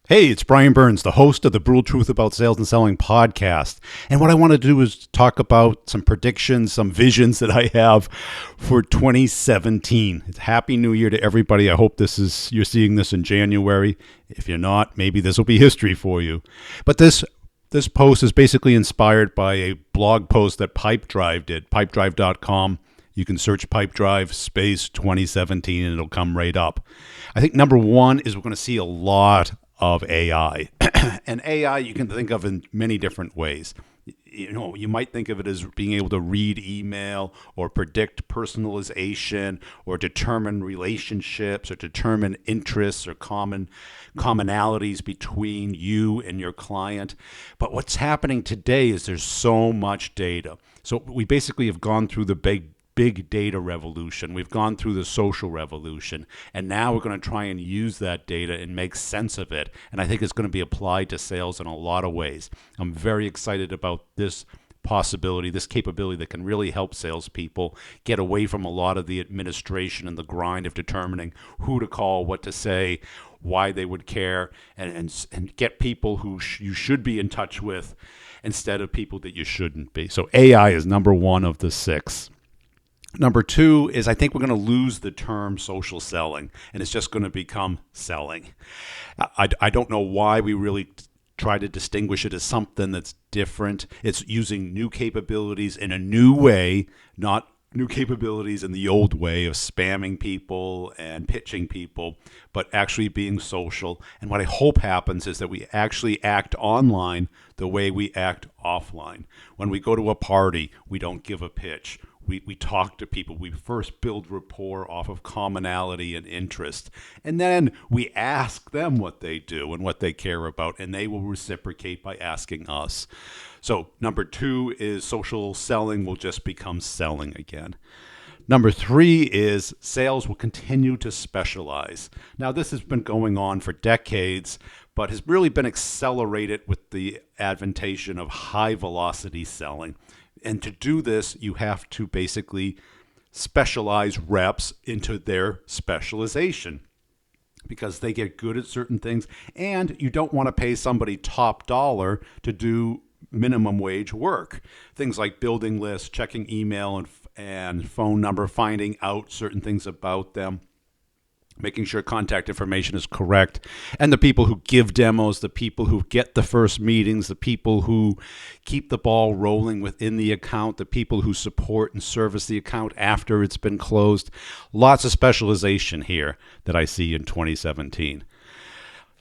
Hey, it's Brian Burns, the host of the Brutal Truth About Sales and Selling podcast. And what I want to do is talk about some predictions, some visions that I have for 2017. It's Happy New Year to everybody. I hope you're seeing this in January. If you're not, maybe this will be history for you. But this post is basically inspired by a blog post that Pipedrive did, pipedrive.com. You can search Pipedrive space 2017 and it'll come right up. I think number one is we're going to see a lot of AI. And AI you can think of in many different ways. You might think of it as being able to read email or predict personalization or determine relationships or determine interests or commonalities between you and your client. But what's happening today is there's so much data. So we basically have gone through the big data revolution. We've gone through the social revolution, and now we're going to try and use that data and make sense of it. And I think it's going to be applied to sales in a lot of ways. I'm very excited about this possibility, this capability that can really help salespeople get away from a lot of the administration and the grind of determining who to call, what to say, why they would care, and get people who you should be in touch with instead of people that you shouldn't be. So AI is number one of the six. Number two is I think we're going to lose the term social selling, and it's just going to become selling. I don't know why we really try to distinguish it as something that's different. It's using new capabilities in a new way, not new capabilities in the old way of spamming people and pitching people, but actually being social. And what I hope happens is that we actually act online the way we act offline. When we go to a party, we don't give a pitch. We talk to people. We first build rapport off of commonality and interest. And then we ask them what they do and what they care about, and they will reciprocate by asking us. So number two is social selling will just become selling again. Number three is sales will continue to specialize. Now, this has been going on for decades, but has really been accelerated with the adventation of high velocity selling. And to do this, you have to basically specialize reps into their specialization because they get good at certain things. And you don't want to pay somebody top dollar to do minimum wage work. Things like building lists, checking email and phone number, finding out certain things about them, making sure contact information is correct, and the people who give demos, the people who get the first meetings, the people who keep the ball rolling within the account, the people who support and service the account after it's been closed. Lots of specialization here that I see in 2017.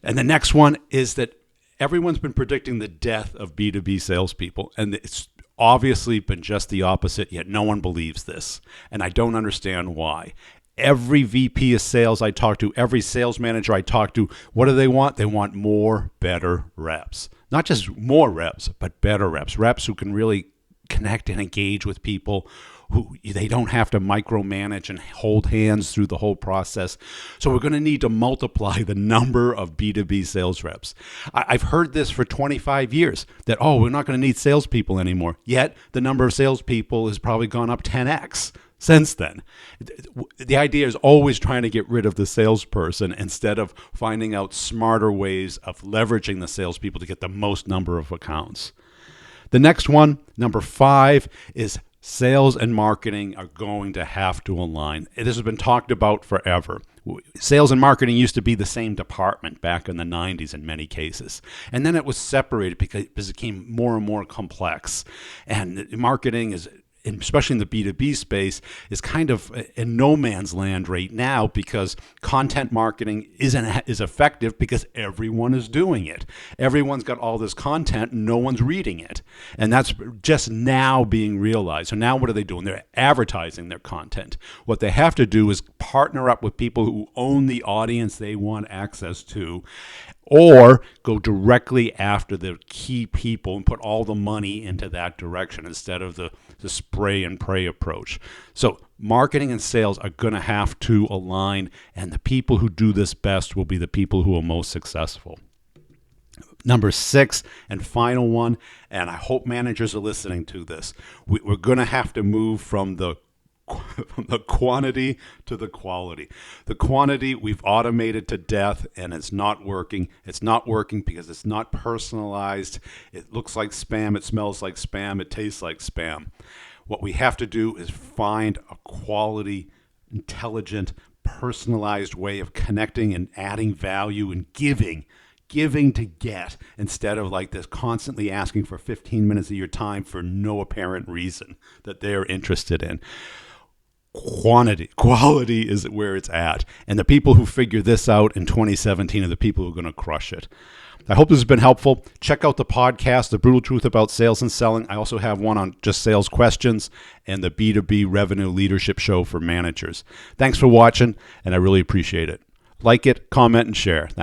And the next one is that everyone's been predicting the death of B2B salespeople, and it's obviously been just the opposite, yet no one believes this, and I don't understand why. Every VP of sales I talk to, every sales manager I talk to, what do they want? They want more, better reps. Not just more reps, but better reps. Reps who can really connect and engage with people, who they don't have to micromanage and hold hands through the whole process. So we're going to need to multiply the number of B2B sales reps. I've heard this for 25 years, that, we're not going to need salespeople anymore. Yet the number of salespeople has probably gone up 10x. Since then, the idea is always trying to get rid of the salesperson instead of finding out smarter ways of leveraging the salespeople to get the most number of accounts. The next one, number 5, is sales and marketing are going to have to align. This has been talked about forever. Sales and marketing used to be the same department back in the 90s in many cases. And then it was separated because it became more and more complex. And marketing is, especially in the B2B space, is kind of in no man's land right now because content marketing is effective because everyone is doing it. Everyone's got all this content and no one's reading it. And that's just now being realized. So now what are they doing? They're advertising their content. What they have to do is partner up with people who own the audience they want access to, or go directly after the key people and put all the money into that direction instead of the spray and pray approach. So marketing and sales are going to have to align, and the people who do this best will be the people who are most successful. Number 6 and final one, and I hope managers are listening to this, we're going to have to move from the from the quantity to the quality. The quantity we've automated to death, and it's not working. It's not working because it's not personalized. It looks like spam. It smells like spam. It tastes like spam. What we have to do is find a quality, intelligent, personalized way of connecting and adding value and giving to get, instead of like this constantly asking for 15 minutes of your time for no apparent reason that they're interested in. Quality is where it's at. And the people who figure this out in 2017 are the people who are going to crush it. I hope this has been helpful. Check out the podcast, The Brutal Truth About Sales and Selling. I also have one on just sales questions and the B2B Revenue Leadership Show for managers. Thanks for watching, and I really appreciate it. Like it, comment, and share. Thanks.